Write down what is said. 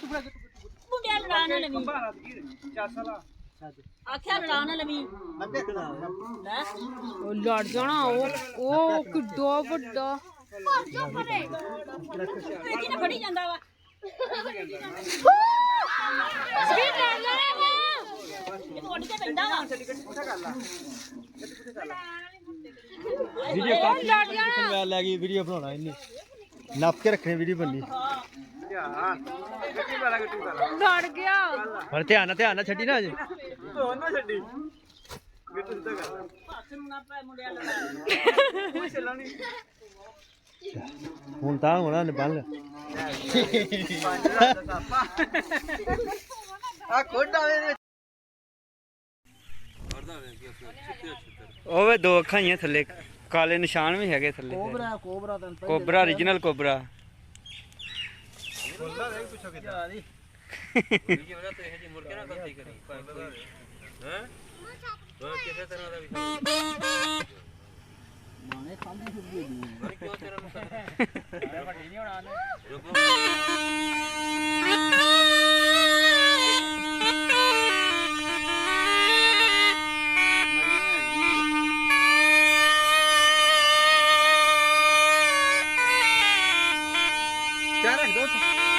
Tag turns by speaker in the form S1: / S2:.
S1: ਮੁੰਡਿਆਂ ਲੜਾ ਨਾ ਲਵੀ ਆਖਿਆ ਲੜਾ ਨਾ ਲਵੀ ਲੈ
S2: ਉਹ ਲੜ ਜਾਣਾ ਉਹ ਕਿੱਡਾ ਵੱਡਾ
S1: ਵੇਖੀ ਨਾ ਫੜੀ ਜਾਂਦਾ ਵਾ
S2: ਸਪੀਡ ਲੈ ਲੈ
S1: ਇਹ ਉੱਡ ਕੇ ਪੈਂਦਾ ਵਾ
S3: ਵੀਡੀਓ ਕਾਫੀ ਕਨਵੈਲ ਲੈ ਗਈ ਵੀਡੀਓ ਬਣਾਉਣਾ ਇਹਨੇ ਨੱਪ ਕੇ ਰੱਖਣੀ ਵੀਡੀਓ ਬੰਨੀ
S2: ਲੜ ਗਿਆ
S3: ਪਰ ਧਿਆਨ ਨਾਲ ਛੱਡੀ ਨਾ ਅਜੇ
S1: ਹੱਥ ਨੂੰ ਨਾ ਪੈ ਮੁੰਡਿਆਂ ਲੜਾ
S3: ਹੁਣ ਤਾਂ ਹੋਣਾ ਨੇ ਬੰਨ ਆ ਕੋਡਾ ਵੇ ਓਵੇ ਦੋ ਅੱਖਾਂ ਹੀ ਆ ਥੱਲੇ ਕਾਲੇ ਨਿਸ਼ਾਨ ਵੀ ਹੈਗੇ ਥੱਲੇ ਕੋਬਰਾ origignal ਕੋਬਰਾ ਬੋਲਦਾ ਰੇ ਪੁੱਛੋ ਕਿੱਦਾਂ ਆ ਜੀ ਜੀ ਉਹਦਾ ਤੇ ਇਹ ਜੀ ਮੁੜ ਕੇ ਨਾ ਗਲਤੀ ਕਰੀ ਹੈ ਉਹ ਕਿਸੇ ਤਰ੍ਹਾਂ ਦਾ ਵੀ ਮਾਨੇ ਖਾਂਦੀ ਫਿਰਦੀ ਹੈ ਕਿਉਂ ਤੇਰਾ ਨੂੰ ਵੱਡੀ ਨਹੀਂ ਹੋਣਾ क्या रख दो